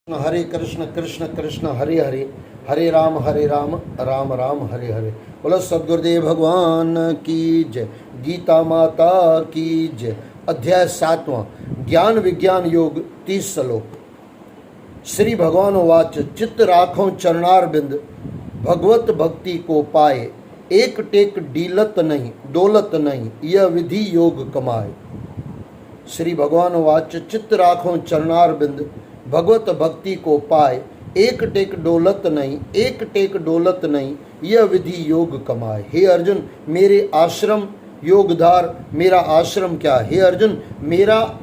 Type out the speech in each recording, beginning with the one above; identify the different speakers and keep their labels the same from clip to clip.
Speaker 1: हरे कृष्ण कृष्ण कृष्ण हरे हरे, हरे राम राम राम हरे हरे। बोलो सद्गुरुदेव भगवान की जय। गीता माता की जय। अध्याय 7वां, ज्ञान विज्ञान योग, 30 श्लोक। श्री भगवान वाच, चित्त राखों चरणारविंद, भगवत भक्ति को पाए, एक टेक डीलत नहीं दौलत नहीं, यह विधि योग कमाए। श्री भगवान वाच, चित्त राखों चरणारविंद, भगवत भक्ति को पाए, एक टेक डोलत नहीं, यह विधि योग कमाए। हे अर्जुन, मेरे आश्रम योगधार, मेरा आश्रम क्या है? हे अर्जुन,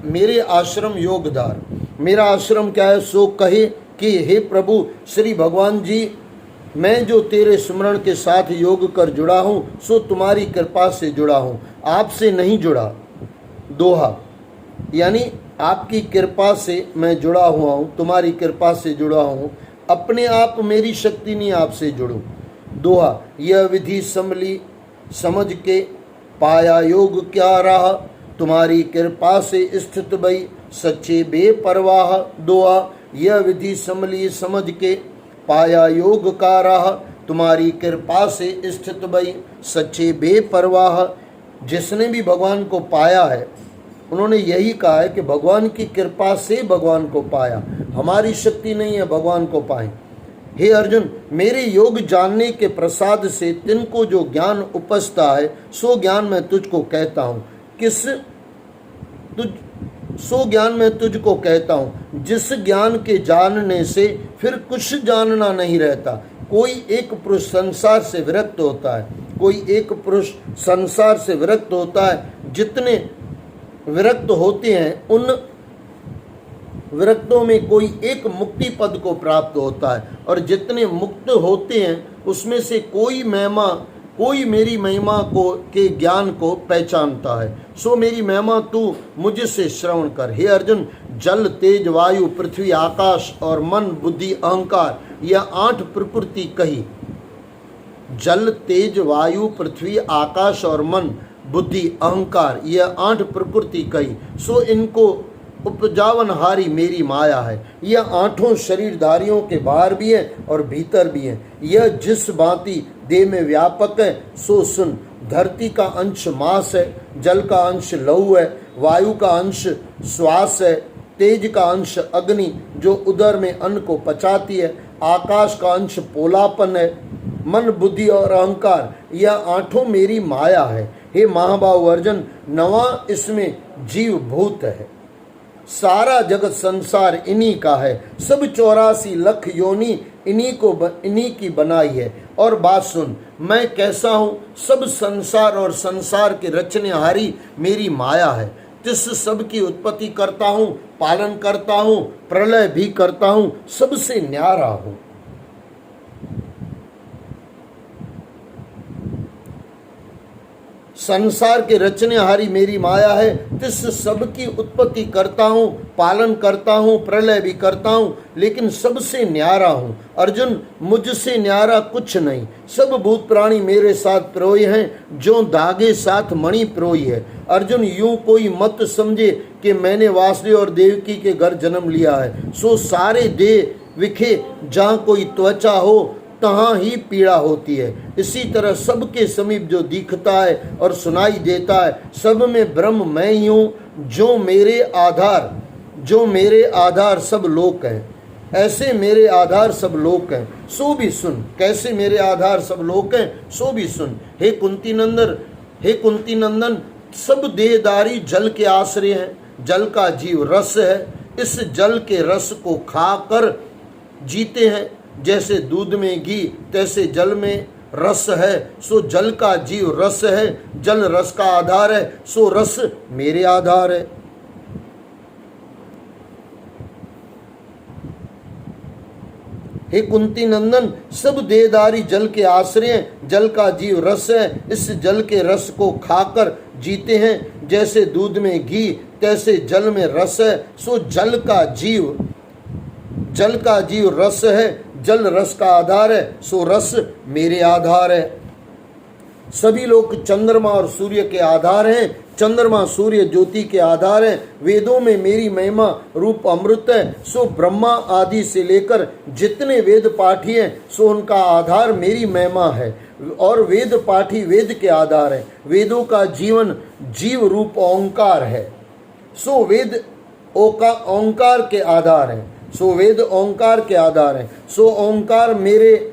Speaker 1: मेरे आश्रम योगधार, मेरा आश्रम क्या है? सो कहे कि हे प्रभु श्री भगवान जी, मैं जो तेरे स्मरण के साथ योग कर जुड़ा हूँ, सो तुम्हारी कृपा से जुड़ा हूँ, आपसे नहीं जुड़ा। दोहा, यानी आपकी कृपा से मैं जुड़ा हुआ हूँ, तुम्हारी कृपा से जुड़ा हूँ, अपने आप मेरी शक्ति नहीं आपसे जुड़ूं। दोहा, यह विधि संभली समझ के पाया योग क्या रहा, तुम्हारी कृपा से स्थित भई सच्चे बेपरवाह। दोहा, यह विधि संभली समझ के पाया योग का रहा, तुम्हारी कृपा से स्थित भई सच्चे बेपरवाह। जिसने भी भगवान को पाया है, उन्होंने यही कहा है कि भगवान की कृपा से भगवान को पाया, हमारी शक्ति नहीं है भगवान को पाए। हे अर्जुन, मेरे योग जानने के प्रसाद से तिनको जो ज्ञान उपजता है, सो ज्ञान मैं तुझको कहता हूँ। सो ज्ञान मैं तुझको कहता हूँ, जिस ज्ञान के जानने से फिर कुछ जानना नहीं रहता। कोई एक पुरुष संसार से विरक्त होता है, कोई एक पुरुष संसार से विरक्त होता है। जितने विरक्त होते हैं, उन विरक्तों में कोई एक मुक्ति पद को प्राप्त होता है, और जितने मुक्त होते हैं उसमें से कोई मेरी महिमा को के ज्ञान को पहचानता है। सो मेरी महिमा तू मुझसे श्रवण कर। हे अर्जुन, जल तेज वायु पृथ्वी आकाश और मन बुद्धि अहंकार, यह 8 प्रकृति कही। जल तेज वायु पृथ्वी आकाश और मन बुद्धि अहंकार, यह 8 प्रकृति कही। सो इनको उपजावनहारी मेरी माया है। यह 8 शरीरधारियों के बाहर भी है और भीतर भी है। यह जिस भांति देह में व्यापक है, सो सुन। धरती का अंश मांस है, जल का अंश लहू है, वायु का अंश श्वास है, तेज का अंश अग्नि जो उदर में अन्न को पचाती है, आकाश का अंश पोलापन है, मन बुद्धि और अहंकार, यह 8 मेरी माया है। हे महाबाहु अर्जुन, 9वां इसमें जीव भूत है। सारा जगत संसार इन्हीं का है, सब 84 लाख योनि इन्हीं की बनाई है। और बात सुन, मैं कैसा हूँ? सब संसार और संसार के रचनेहारी मेरी माया है। तिस सब की उत्पत्ति करता हूँ, पालन करता हूँ, प्रलय भी करता हूँ, सबसे न्यारा हूँ। संसार के रचनेहारी मेरी माया है, तिस सब की उत्पत्ति करता हूँ, पालन करता हूँ, प्रलय भी करता हूँ, लेकिन सबसे न्यारा हूँ। अर्जुन, मुझसे न्यारा कुछ नहीं। सब भूत प्राणी मेरे साथ प्रोय हैं, जो धागे साथ मणि प्रोई है। अर्जुन, यूं कोई मत समझे कि मैंने वासुदेव और देवकी के घर जन्म लिया है। सो सारे देह विखे, जहाँ कोई त्वचा हो तहाँ ही पीड़ा होती है। इसी तरह सबके समीप जो दिखता है और सुनाई देता है, सब में ब्रह्म मैं ही हूँ, जो मेरे आधार सब लोक हैं। ऐसे मेरे आधार सब लोक हैं, सो भी सुन। कैसे मेरे आधार सब लोक हैं, सो भी सुन। हे कुंती नंदन, सब देहदारी जल के आश्रय हैं। जल का जीव रस है, इस जल के रस को खाकर जीते हैं। जैसे दूध में घी, तैसे जल में रस है, सो जल का जीव रस है। जल रस का आधार है, सो रस मेरे आधार है। हे कुंती नंदन, सब देहदारी जल के आश्रय हैं। जल का जीव रस है, इस जल के रस को खाकर जीते हैं। जैसे दूध में घी, तैसे जल में रस है, सो जल का जीव रस है। जल रस का आधार है, सो रस मेरे आधार है। सभी लोग चंद्रमा और सूर्य के आधार हैं। चंद्रमा सूर्य ज्योति के आधार है। वेदों में मेरी महिमा रूप अमृत है। सो ब्रह्मा आदि से लेकर जितने वेद पाठी हैं सो उनका आधार मेरी महिमा है। और वेद पाठी वेद के आधार है। वेदों का जीवन जीव रूप ओंकार है। सो वेद ओंकार के आधार है। सो वेद ओंकार के आधार है। सो ओंकार मेरे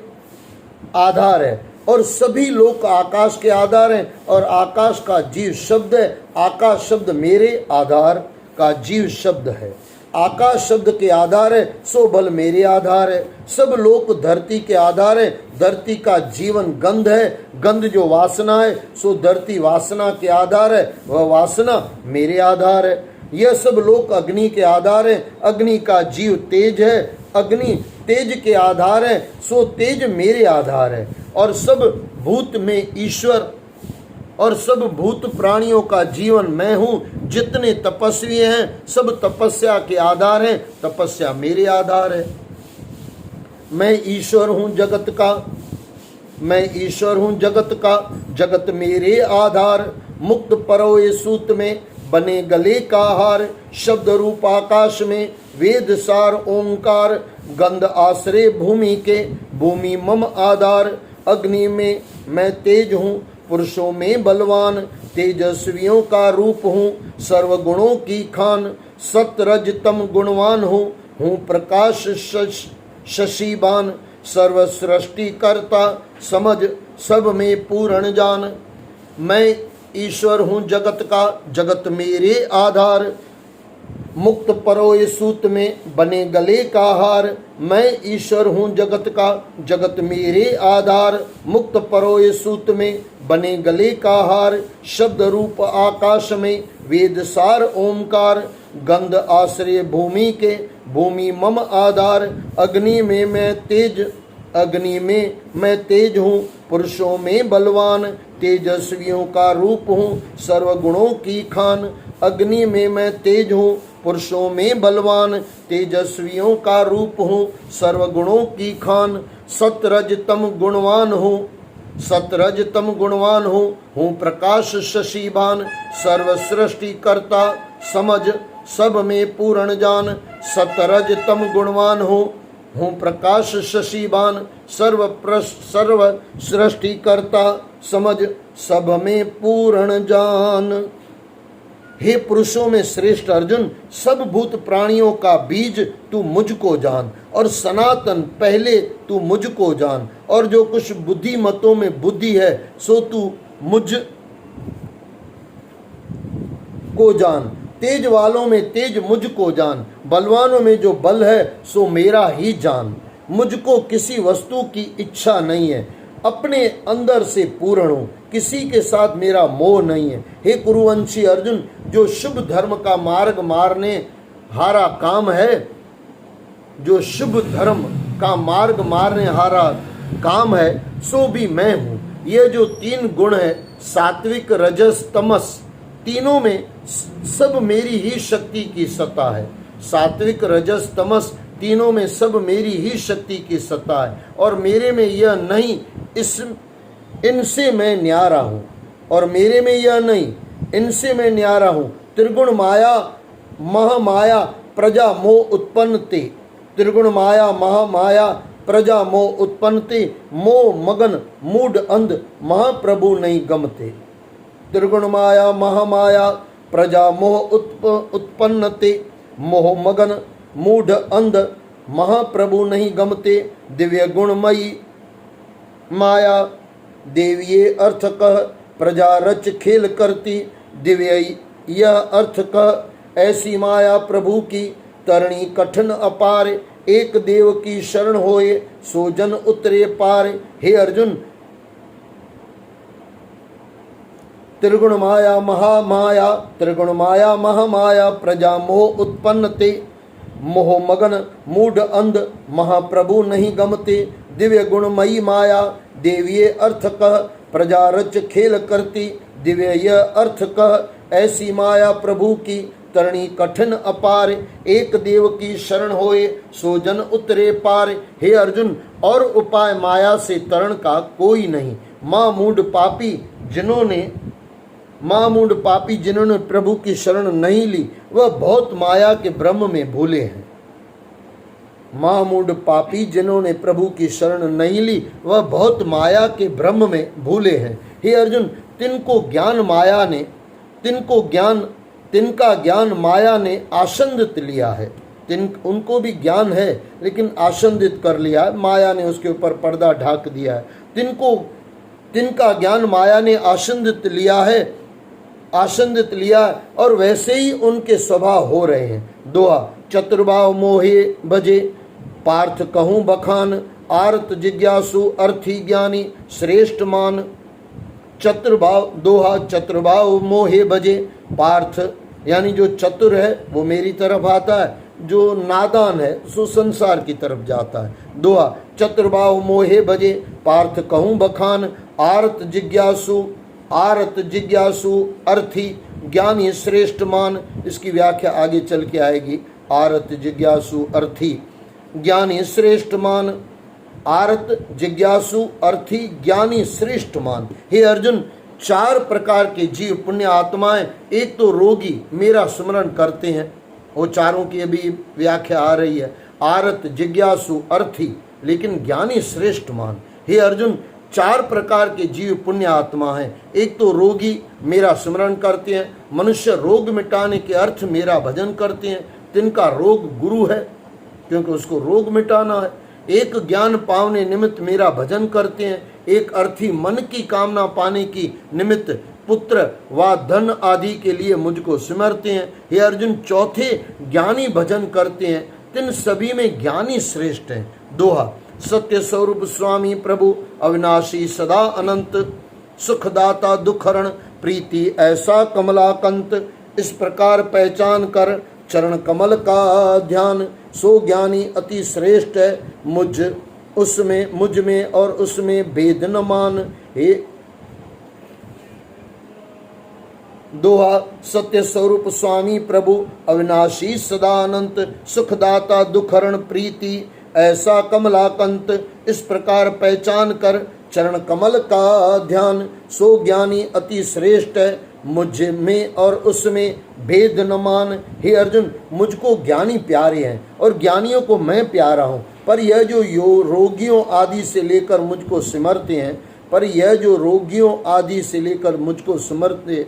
Speaker 1: आधार है। और सभी लोक आकाश के आधार हैं और आकाश का जीव शब्द है। आकाश शब्द मेरे आधार का जीव शब्द है। आकाश शब्द के आधार है सो बल मेरे आधार है। सब लोक धरती के आधार है। धरती का जीवन गंध है। गंध जो वासना है सो धरती वासना के आधार है। वह वासना मेरे आधार है। यह सब लोक अग्नि के आधार है। अग्नि का जीव तेज है। अग्नि तेज के आधार है सो तेज मेरे आधार है। और सब भूत में ईश्वर और सब भूत प्राणियों का जीवन मैं हूँ। जितने तपस्वी हैं सब तपस्या के आधार हैं। तपस्या मेरे आधार है। मैं ईश्वर हूँ जगत का। मैं ईश्वर हूँ जगत का। जगत मेरे आधार। मुक्त परोए सूत में बने गले का हार। शब्द रूप आकाश में वेद सार ओंकार। गंध आश्रय भूमि के भूमि मम आधार। अग्नि में मैं तेज हूँ पुरुषों में बलवान। तेजस्वियों का रूप हूँ सर्वगुणों की खान। सतरज तम गुणवान हूँ प्रकाश शशिबान। सर्व सृष्टि करता समझ सब में पूर्ण जान। मैं ईश्वर हूँ जगत का। जगत मेरे आधार। मुक्त परोए सूत में बने गले का हार। मैं ईश्वर हूँ जगत का। जगत मेरे आधार। मुक्त परोए सूत में बने गले का हार। शब्द रूप आकाश में वेद सार ओंकार। गंध आश्रय भूमि के भूमि मम आधार। अग्नि में मैं तेज हूँ पुरुषों में बलवान। तेजस्वियों का रूप हूँ सर्वगुणों की खान। अग्नि में मैं तेज हूँ पुरुषों में बलवान। तेजस्वियों का रूप हूँ सर्वगुणों की खान। सतरज तम गुणवान हूँ प्रकाश शशिबान। सर्व सृष्टि करता समझ सब में पूर्ण जान। सतरज तम गुणवान हूँ प्रकाश शशिबान। सर्व सृष्टि करता समझ सब में पूर्ण जान। हे पुरुषों में श्रेष्ठ अर्जुन, सब भूत प्राणियों का बीज तू मुझको जान और सनातन पहले तू मुझको जान। और जो कुछ बुद्धिमतों में बुद्धि है सो तू मुझ को जान। तेज वालों में तेज मुझको जान। बलवानों में जो बल है सो मेरा ही जान। मुझको किसी वस्तु की इच्छा नहीं है। अपने अंदर से पूर्ण हूँ। किसी के साथ मेरा मोह नहीं है। हे कुरुवंशी अर्जुन, जो शुभ धर्म का मार्ग मारने हारा काम है, जो शुभ धर्म का मार्ग मारने हारा काम है सो भी मैं हूँ। यह जो तीन गुण है सात्विक रजस तमस, तीनों में सब मेरी ही शक्ति की सत्ता है। सात्विक रजस तमस तीनों में सब मेरी ही शक्ति की सत्ता है। और मेरे में यह नहीं इनसे मैं न्यारा हूँ। और मेरे में यह नहीं इनसे मैं न्यारा हूँ। त्रिगुण माया महामाया प्रजा मोह उत्पन्न ते। त्रिगुण माया महामाया प्रजा मोह उत्पन्न ते। मोह मगन मूढ़ अंध महाप्रभु नहीं गमते। त्रिगुण माया महामाया प्रजा मोह उत्पन्न ते। मोह मगन मूढ़ अंध महाप्रभु नहीं गमते। दिव्य गुणमयी माया देवीय अर्थ कह प्रजा रच खेल करती। दिव्य यह अर्थ कह ऐसी माया प्रभु की तरणी कठिन अपार। एक देव की शरण होए सो जन उतरे पार। हे अर्जुन, त्रिगुण माया महामाया प्रजा मोह उत्पन्न ते। मोह मगन मूढ़ अंध महाप्रभु नहीं गमते। दिव्य गुणमयी माया देवीय अर्थ कह प्रजा रच खेल करती। दिव्य यह अर्थ कह ऐसी माया प्रभु की तरणी कठिन अपार। एक देव की शरण होए सो जन उतरे पार। हे अर्जुन, और उपाय माया से तरण का कोई नहीं। माँ मूढ़ पापी जिन्होंने महामूढ़ पापी जिन्होंने प्रभु की शरण नहीं ली वह बहुत माया के ब्रह्म में भूले हैं। महामूढ़ पापी जिन्होंने प्रभु की शरण नहीं ली वह बहुत माया के ब्रह्म में भूले हैं। हे अर्जुन, तिनका ज्ञान माया ने आसंदित लिया है। उनको भी ज्ञान है लेकिन आसंदित कर लिया है, माया ने उसके ऊपर पर्दा ढाक दिया है। तिनका ज्ञान माया ने आसंदित लिया और वैसे ही उनके स्वभाव हो रहे हैं। दोहा, चतुर्भाव मोहे भजे पार्थ कहूँ बखान, आर्त जिज्ञासु अर्थी ज्ञानी श्रेष्ठ मान। चतुर्भाव मोहे भजे पार्थ, यानी जो चतुर है वो मेरी तरफ आता है, जो नादान है सो संसार की तरफ जाता है। दोहा, चतुर्भाव मोहे भजे पार्थ कहूँ बखान, आर्त जिज्ञासु अर्थी ज्ञानी श्रेष्ठ मान। इसकी व्याख्या आगे चल के आएगी। आर्त जिज्ञासु अर्थी ज्ञानी श्रेष्ठ मान, आर्त जिज्ञासु अर्थी ज्ञानी श्रेष्ठ मान। हे अर्जुन, 4 प्रकार के जीव पुण्य आत्माएं, एक तो रोगी मेरा स्मरण करते हैं, वो चारों की अभी व्याख्या आ रही है। आर्त जिज्ञासु अर्थी लेकिन ज्ञानी श्रेष्ठ मान। हे अर्जुन, 4 प्रकार के जीव पुण्य आत्मा हैं। एक तो रोगी मेरा स्मरण करते हैं, मनुष्य रोग मिटाने के अर्थ मेरा भजन करते हैं, तिनका रोग गुरु है क्योंकि उसको रोग मिटाना है। एक ज्ञान पावने निमित्त मेरा भजन करते हैं, एक अर्थी मन की कामना पाने की निमित्त पुत्र व धन आदि के लिए मुझको सिमरते हैं। हे अर्जुन, चौथे ज्ञानी भजन करते हैं, तिन सभी में ज्ञानी श्रेष्ठ हैं। दोहा, सत्य स्वरूप स्वामी प्रभु अविनाशी सदा अनंत, सुखदाता दुखहरण प्रीति ऐसा कमलाकंत। इस प्रकार पहचान कर चरण कमल का ध्यान, सो ज्ञानी अति श्रेष्ठ है, मुझ में और उसमें भेद न मान। हे दोहा, सत्य स्वरूप स्वामी प्रभु अविनाशी सदा अनंत, सुखदाता दुखहरण प्रीति ऐसा कमलाकंत। इस प्रकार पहचान कर चरण कमल का ध्यान, सो ज्ञानी अति श्रेष्ठ है, मुझ में और उसमें भेद न मान। हे अर्जुन, मुझको ज्ञानी प्यारे हैं और ज्ञानियों को मैं प्यारा हूँ, पर यह जो रोगियों आदि से लेकर मुझको सिमरते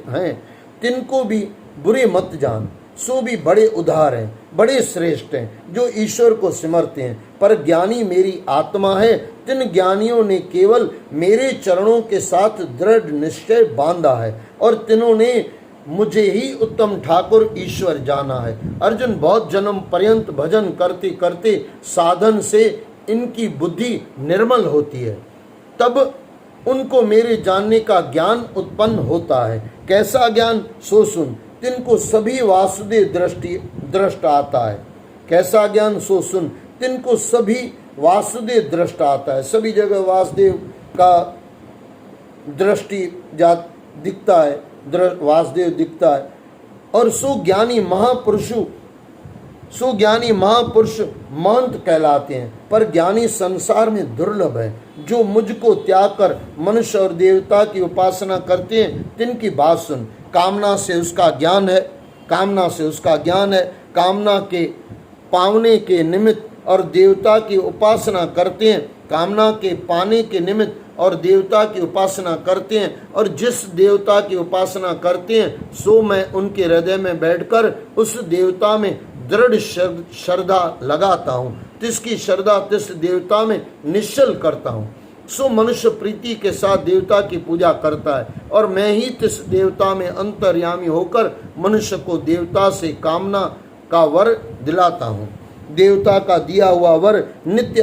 Speaker 1: हैं, तिनको भी बुरे मत जान। सो भी बड़े उदार हैं, बड़े श्रेष्ठ हैं जो ईश्वर को सिमरते हैं। पर ज्ञानी मेरी आत्मा है, तिन ज्ञानियों ने केवल मेरे चरणों के साथ दृढ़ निश्चय बांधा है और तिन्हों ने मुझे ही उत्तम ठाकुर ईश्वर जाना है। अर्जुन, बहुत जन्म पर्यंत भजन करते करते साधन से इनकी बुद्धि निर्मल होती है, तब उनको मेरे जानने का ज्ञान उत्पन्न होता है। कैसा ज्ञान? सो सुन, तिनको सभी वासुदेव दृष्ट आता है। कैसा ज्ञान? सो सुन, तिनको सभी वासुदेव दृष्ट आता है। सभी जगह वासुदेव का दृष्टि दिखता है, वासुदेव दिखता है। और सो ज्ञानी महापुरुष महंत कहलाते हैं, पर ज्ञानी संसार में दुर्लभ है। जो मुझको त्याग कर मनुष्य और देवता की उपासना करते हैं, तिनकी बात सुन। कामना से उसका ज्ञान है, कामना के पावने के निमित्त और देवता की उपासना करते हैं, कामना के पाने के निमित्त और देवता की उपासना करते हैं। और जिस देवता की उपासना करते हैं, सो मैं उनके हृदय में बैठकर उस देवता में दृढ़ श्रद्धा लगाता हूँ, तिसकी श्रद्धा तिस देवता में निश्चल करता हूँ। सो मनुष्य प्रीति के साथ देवता की पूजा करता है और मैं ही तिस देवता में अंतर्यामी होकर मनुष्य को देवता से कामना का वर दिलाता हूँ। देवता का दिया हुआ वर नित्य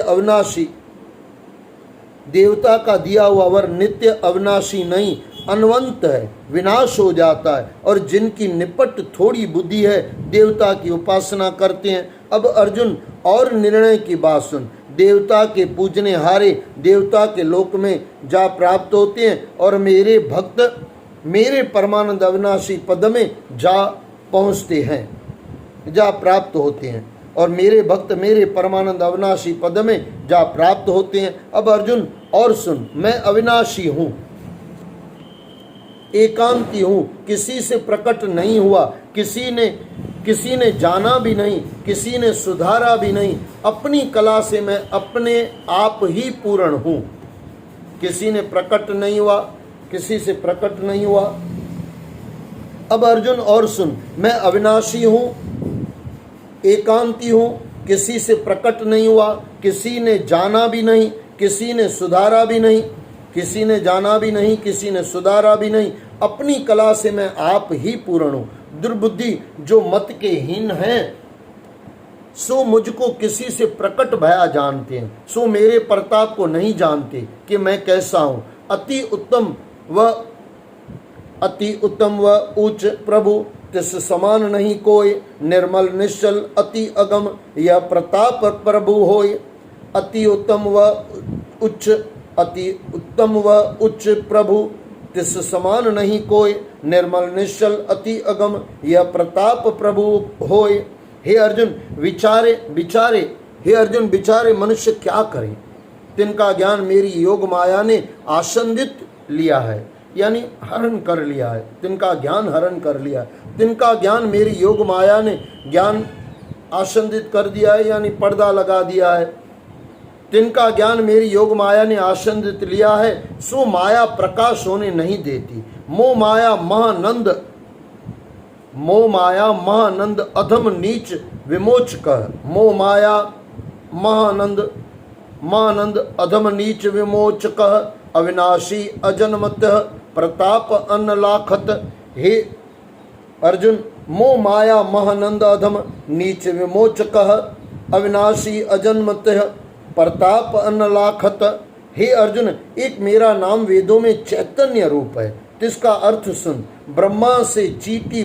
Speaker 1: अविनाशी नहीं, अनंत है, विनाश हो जाता है। और जिनकी निपट थोड़ी बुद्धि है, देवता की उपासना करते हैं। अब अर्जुन, और निर्णय की बात सुन। देवता के पूजने हारे देवता के लोक में जा प्राप्त होते हैं और मेरे भक्त मेरे परमानंद अविनाशी पद में जा प्राप्त होते हैं और मेरे भक्त मेरे परमानंद अविनाशी पद में जा प्राप्त होते हैं। अब अर्जुन, और सुन, मैं अविनाशी हूँ, एकांती हूँ, किसी से प्रकट नहीं हुआ, किसी ने जाना भी नहीं, किसी ने सुधारा भी नहीं। अपनी कला से मैं अपने आप ही पूर्ण हूँ। किसी ने प्रकट नहीं हुआ, किसी से प्रकट नहीं हुआ। अब अर्जुन और सुन, मैं अविनाशी हूँ, एकांती हूँ, किसी से प्रकट नहीं हुआ, किसी ने जाना भी नहीं, किसी ने सुधारा भी नहीं, किसी ने जाना भी नहीं, किसी ने सुधारा भी नहीं। अपनी कला से मैं आप ही पूर्ण हूँ। दुर्बुद्धि जो मत के हीन हैं, सो मुझको किसी से प्रकट भया जानते हैं, सो मेरे प्रताप को नहीं जानते कि मैं कैसा हूँ। अति उत्तम व उच्च प्रभु, तिस समान नहीं कोई। निर्मल निश्चल अति अगम, यह प्रताप प्रभु होय। अति उत्तम व उच्च प्रभु, तिस समान नहीं कोई। निर्मल निश्चल अति अगम, यह प्रताप प्रभु होय। हे अर्जुन बिचारे मनुष्य क्या करें, तिनका ज्ञान मेरी योग माया ने आसंदित लिया है, यानी हरण कर लिया है। तिनका ज्ञान हरण कर लिया है, तिनका ज्ञान मेरी योग माया ने ज्ञान आसंदित कर दिया है, यानी पर्दा लगा दिया है। तिनका ज्ञान मेरी योग माया ने आसंदित लिया है, सो माया प्रकाश होने नहीं देती। मोह माया महानंद अधम नीच विमोचक। मोह माया महानंद अधम नीच विमोचक। अविनाशी अजन्मत प्रताप अन्न लाखत। हे अर्जुन, मोह माया महानंद अधम नीच विमोचक। अविनाशी अजन्मत प्रताप अन्न लाखत। हे अर्जुन, एक मेरा नाम वेदों में चैतन्य रूप है, जिसका अर्थ सुन। ब्रह्मा से चीटी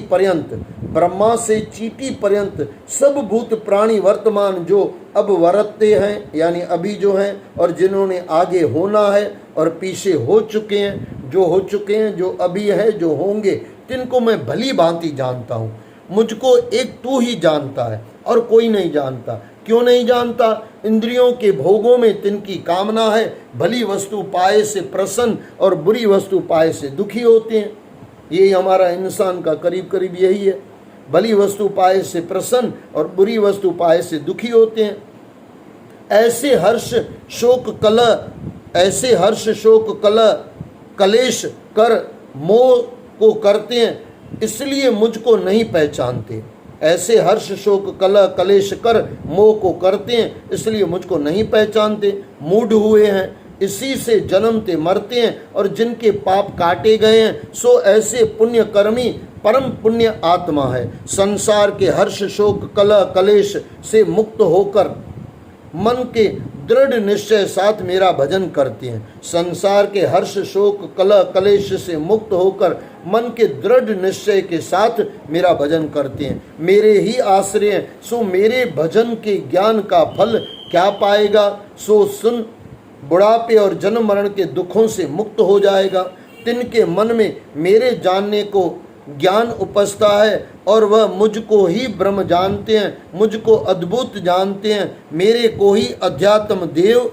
Speaker 1: पर्यंत सब भूत प्राणी वर्तमान जो अब वर्तते हैं, यानी अभी जो हैं, और जिन्होंने आगे होना है, और पीछे हो चुके हैं, जो अभी है, जो होंगे, तिनको मैं भली भांति जानता हूँ। मुझको एक तू ही जानता है और कोई नहीं जानता। क्यों नहीं जानता? इंद्रियों के भोगों में तिनकी कामना है। भली वस्तु पाए से प्रसन्न और बुरी वस्तु पाए से दुखी होते हैं। यही हमारा इंसान का करीब करीब यही है। भली वस्तु पाए से प्रसन्न और बुरी वस्तु पाए से दुखी होते हैं। ऐसे हर्ष शोक कलेश कर मोह को करते हैं, इसलिए मुझको नहीं पहचानते। ऐसे हर्ष शोक कलेश कर मोह को करते हैं, इसलिए मुझको नहीं पहचानते। मूढ़ हुए हैं, इसी से जन्मते मरते हैं, और जिनके पाप काटे गए हैं, सो ऐसे पुण्य कर्मी परम पुण्य आत्मा है। संसार के हर्ष शोक कलेश से मुक्त होकर मन के दृढ़ निश्चय साथ मेरा भजन करते हैं। संसार के हर्ष शोक कलेश से मुक्त होकर मन के दृढ़ निश्चय के साथ मेरा भजन करते हैं। मेरे ही आश्रय हैं, सो मेरे भजन के ज्ञान का फल क्या पाएगा? सो सुन, बुढ़ापे और जन्म मरण के दुखों से मुक्त हो जाएगा। तिनके मन में मेरे जानने को ज्ञान उपजता है, और वह मुझको ही ब्रह्म जानते हैं, मुझको अद्भुत जानते हैं, मेरे को ही अध्यात्म देव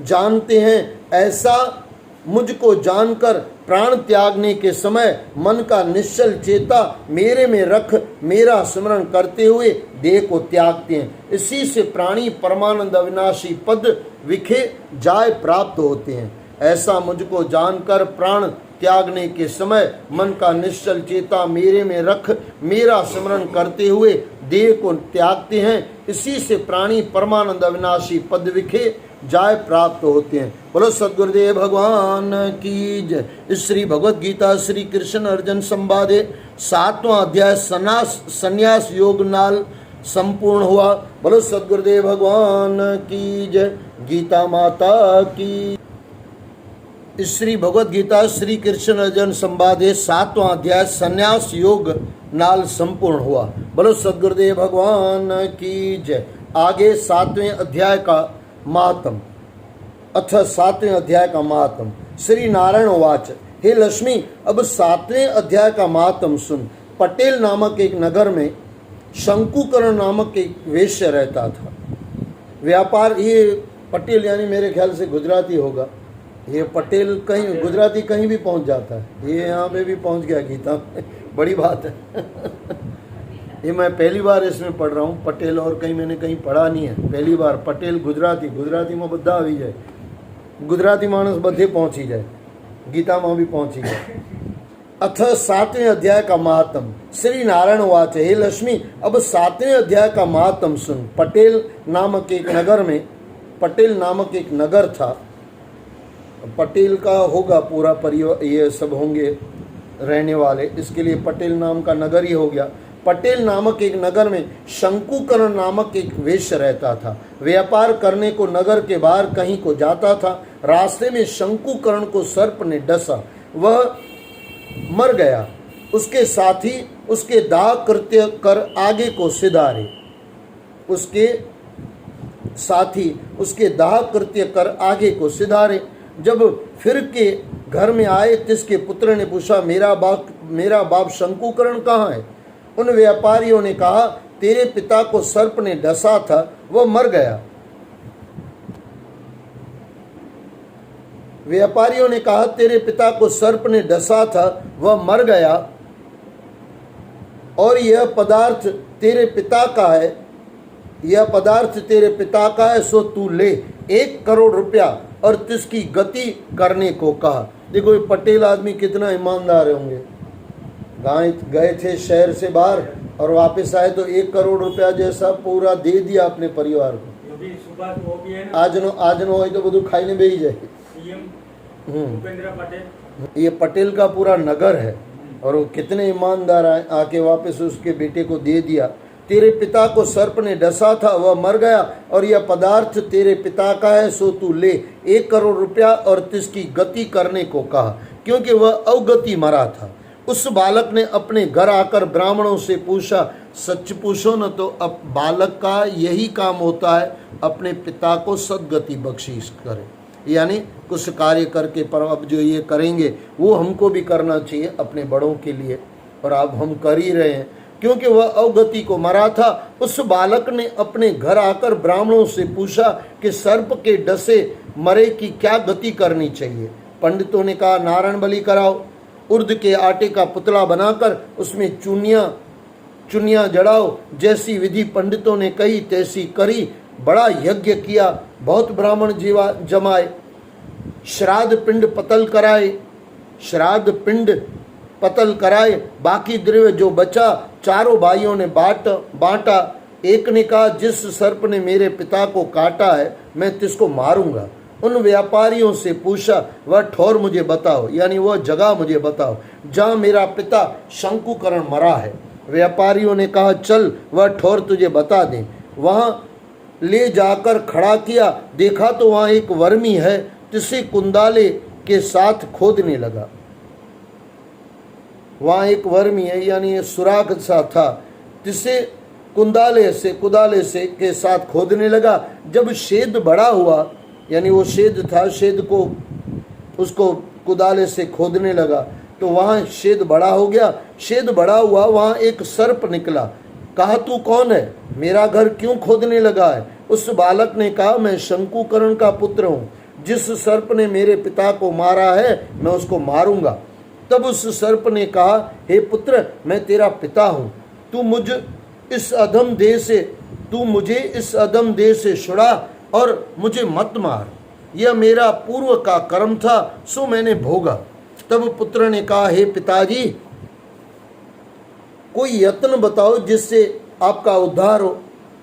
Speaker 1: जानते हैं। ऐसा मुझको जानकर प्राण त्यागने के समय मन का निश्चल चेता मेरे में रख मेरा स्मरण करते हुए देह को त्यागते हैं। इसी से प्राणी परमानंद अविनाशी पद विखे जाय प्राप्त होते हैं। ऐसा मुझको जानकर प्राण त्यागने के समय मन का निश्चल चेता मेरे में रख मेरा स्मरण करते हुए देह को त्यागते हैं। इसी से प्राणी परमानंद अविनाशी पद विखे जाय प्राप्त होते हैं। बोलो सद्गुरुदेव भगवान की जय। श्री भगवद गीता श्री कृष्ण अर्जुन संवादे 7वां अध्याय संन्यास योग नाल संपूर्ण हुआ। बोलो सद्गुरुदेव भगवान की जय। गीता माता की। श्री भगवद गीता श्री कृष्ण अर्जुन संवादे 7वां अध्याय संन्यास योग नाल संपूर्ण हुआ। बोलो सद्गुरुदेव भगवान की जय। आगे 7वें अध्याय का महात्म अथ 7वें अध्याय का महात्म। श्री नारायण वाच। हे लक्ष्मी, अब 7वें अध्याय का महात्म सुन। पटेल नामक एक नगर में शंकुकरण नामक एक वेश्य रहता था। व्यापार, ये पटेल यानी मेरे ख्याल से गुजराती होगा, ये पटेल कहीं गुजराती कहीं भी पहुंच जाता है, ये यहाँ पे भी पहुंच गया गीता में। बड़ी बात है। ये मैं पहली बार इसमें पढ़ रहा हूँ, पटेल और कहीं मैंने कहीं पढ़ा नहीं है, पहली बार पटेल गुजराती में बद्धा આવી જાય, गुजराती मानस बधे पहुंची जाए, गीता में भी पहुंची जाए। अथ 7वें अध्याय का महात्म। श्री नारायण वाच, हे लक्ष्मी अब 7वें अध्याय का महात्म सुन। पटेल नामक एक नगर में, पटेल नामक एक नगर था, पटेल का होगा पूरा परिवार, ये सब होंगे रहने वाले, इसके लिए पटेल नाम का नगर ही हो गया। पटेल नामक एक नगर में शंकुकरण नामक एक वेश्य रहता था। व्यापार करने को नगर के बाहर कहीं को जाता था। रास्ते में शंकुकरण को सर्प ने डसा, वह मर गया। उसके साथी उसके दाह कृत्य कर आगे को सिधारे, उसके साथी उसके दाह कृत्य कर आगे को सिधारे। जब फिर के घर में आए, तिसके पुत्र ने पूछा, मेरा बाप शंकुकरण कहाँ है? उन व्यापारियों ने कहा, तेरे पिता को सर्प ने डसा था, वह मर गया। व्यापारियों ने कहा, तेरे पिता को सर्प ने डसा था, वह मर गया, और यह पदार्थ तेरे पिता का है, यह पदार्थ तेरे पिता का है, सो तू ले 1 करोड़ रुपया और तिसकी गति करने को कहा। देखो ये पटेल आदमी कितना ईमानदार होंगे। गए थे शहर से बाहर और वापस आए तो 1 करोड़ रुपया जैसा पूरा दे दिया अपने परिवार को। आज नो हो तो બધું खाई ने बेही जाए। ये पटेल का पूरा नगर है और वो कितने ईमानदार आके वापस उसके बेटे को दे दिया। तेरे पिता को सर्प ने डसा था, वह मर गया, और यह पदार्थ तेरे पिता का है, सो तू ले 1 करोड़ रुपया और तिसकी गति करने को कहा, क्योंकि वह अवगति मरा था। उस बालक ने अपने घर आकर ब्राह्मणों से पूछा, सच पूछो न तो अब बालक का यही काम होता है, अपने पिता को सदगति बख्शीश करे, यानी कुछ कार्य करके, पर अब जो ये करेंगे वो हमको भी करना चाहिए अपने बड़ों के लिए, और अब हम कर ही रहे हैं, क्योंकि वह अवगति को मरा था। उस बालक ने अपने घर आकर ब्राह्मणों से पूछा कि सर्प के डसे मरे की क्या गति करनी चाहिए। पंडितों ने कहा, नारायण बलि कराओ, उर्द के आटे का पुतला बनाकर उसमें चुनिया जड़ाओ। जैसी विधि पंडितों ने कही तैसी करी, बड़ा यज्ञ किया, बहुत ब्राह्मण जमाए, श्राद्ध पिंड पतल कराए। बाकी द्रव्य जो बचा चारों भाइयों ने बांटा। एक ने कहा, जिस सर्प ने मेरे पिता को काटा है मैं तिसको मारूंगा। उन व्यापारियों से पूछा, वह ठौर मुझे बताओ, यानी वह जगह मुझे बताओ जहाँ मेरा पिता शंकुकरण मरा है। व्यापारियों ने कहा, चल वह ठौर तुझे बता दें। वहाँ ले जाकर खड़ा किया, देखा तो वहाँ एक वर्मी है, तिसे कुंदाले के साथ खोदने लगा। वहाँ एक वर्मी है, यानी ये सुराख सा था, तिसे कुदाले से के साथ खोदने लगा। जब छेद बड़ा हुआ, यानी वो छेद था, छेद को उसको कुदाले से खोदने लगा तो वहाँ छेद बड़ा हो गया। छेद बड़ा हुआ, वहाँ एक सर्प निकला। कहा, तू कौन है? मेरा घर क्यों खोदने लगा है? उस बालक ने कहा, मैं शंकुकरण का पुत्र हूँ, जिस सर्प ने मेरे पिता को मारा है मैं उसको मारूंगा। तब उस सर्प ने कहा, हे पुत्र, मैं तेरा पिता हूँ, तू मुझे इस अधम देह से छुड़ा और मुझे मत मार। यह मेरा पूर्व का कर्म था, सो मैंने भोगा। तब पुत्र ने कहा, हे पिताजी, कोई यत्न बताओ जिससे आपका उद्धार हो।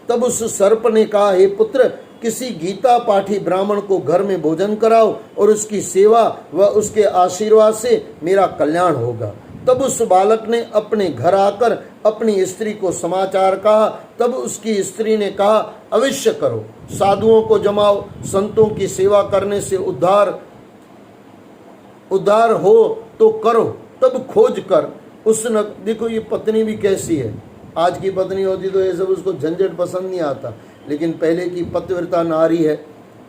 Speaker 1: तब उस सर्प ने कहा, हे पुत्र, किसी गीता पाठी ब्राह्मण को घर में भोजन कराओ और उसकी सेवा व उसके आशीर्वाद से मेरा कल्याण होगा। तब उस बालक ने अपने घर आकर अपनी स्त्री को समाचार कहा। तब उसकी स्त्री ने कहा, अवश्य करो, साधुओं को जमाओ, संतों की सेवा करने से उद्धार हो तो करो। तब खोज कर उसने, देखो ये पत्नी भी कैसी है, आज की पत्नी होती तो ये सब उसको झंझट पसंद नहीं आता, लेकिन पहले की पतिव्रता नारी है।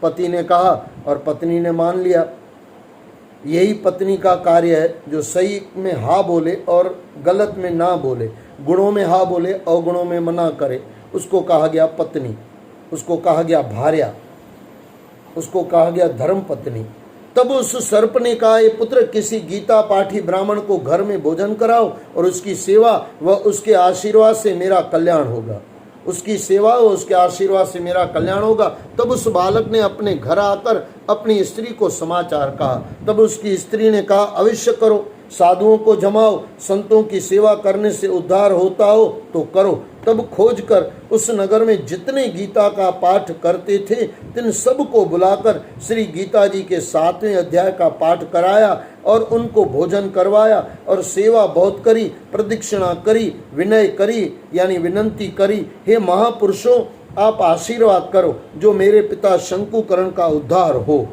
Speaker 1: पति ने कहा और पत्नी ने मान लिया। यही पत्नी का कार्य है, जो सही में हाँ बोले और गलत में ना बोले, गुणों में हाँ बोले अवगुणों में मना करे, उसको कहा गया पत्नी, उसको कहा गया भार्या, उसको कहा गया धर्म पत्नी। तब उस सर्प ने कहा, ये पुत्र, किसी गीता पाठी ब्राह्मण को घर में भोजन कराओ और उसकी सेवा व उसके आशीर्वाद से मेरा कल्याण होगा। उसकी सेवा व उसके आशीर्वाद से मेरा कल्याण होगा। तब उस बालक ने अपने घर आकर अपनी स्त्री को समाचार कहा। तब उसकी स्त्री ने कहा, अवश्य करो, साधुओं को जमाओ, संतों की सेवा करने से उद्धार होता हो तो करो। तब खोज कर उस नगर में जितने गीता का पाठ करते थे तिन सब को बुलाकर श्री गीता जी के 7वें अध्याय का पाठ कराया और उनको भोजन करवाया और सेवा बहुत करी, प्रदक्षिणा करी, विनय करी यानी विनंती करी, हे महापुरुषों, आप आशीर्वाद करो जो मेरे पिता शंकुकरण का उद्धार हो,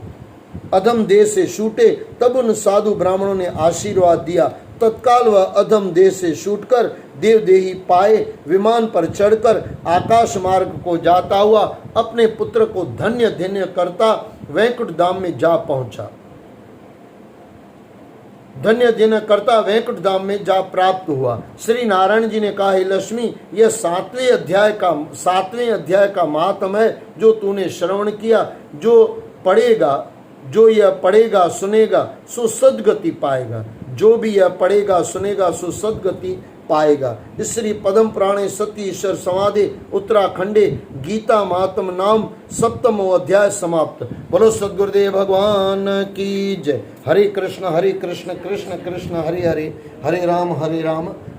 Speaker 1: अधम देह से छूटे। तब उन साधु ब्राह्मणों ने आशीर्वाद दिया। तत्काल वह अधम देह से छूटकर देवदेही पाए विमान पर चढ़कर आकाश मार्ग को जाता हुआ अपने पुत्र को धन्य धन्य करता वैकुंठ धाम में जा पहुंचा। धन्य धन्य करता वैकुंठ धाम में जा प्राप्त हुआ। श्री नारायण जी ने कहा, हे लक्ष्मी, यह 7वें अध्याय का महात्म है जो तूने श्रवण किया। जो यह पढ़ेगा सुनेगा सो सद्गति पाएगा। जो भी यह पढ़ेगा सुनेगा सो सद्गति पाएगा। श्री पद्म पुराणे सती ईश्वर समाधि उत्तराखंडे गीता महात्म नाम 7वां अध्याय समाप्त। बोलो सद्गुरुदेव भगवान की जय। हरे कृष्ण कृष्ण कृष्ण हरे हरे, हरे राम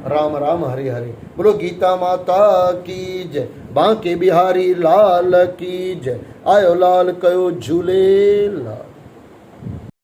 Speaker 1: राम राम हरे हरे। बोलो गीता माता की जय। बांके बिहारी लाल की जय। आयो लाल कयो झूले लाल।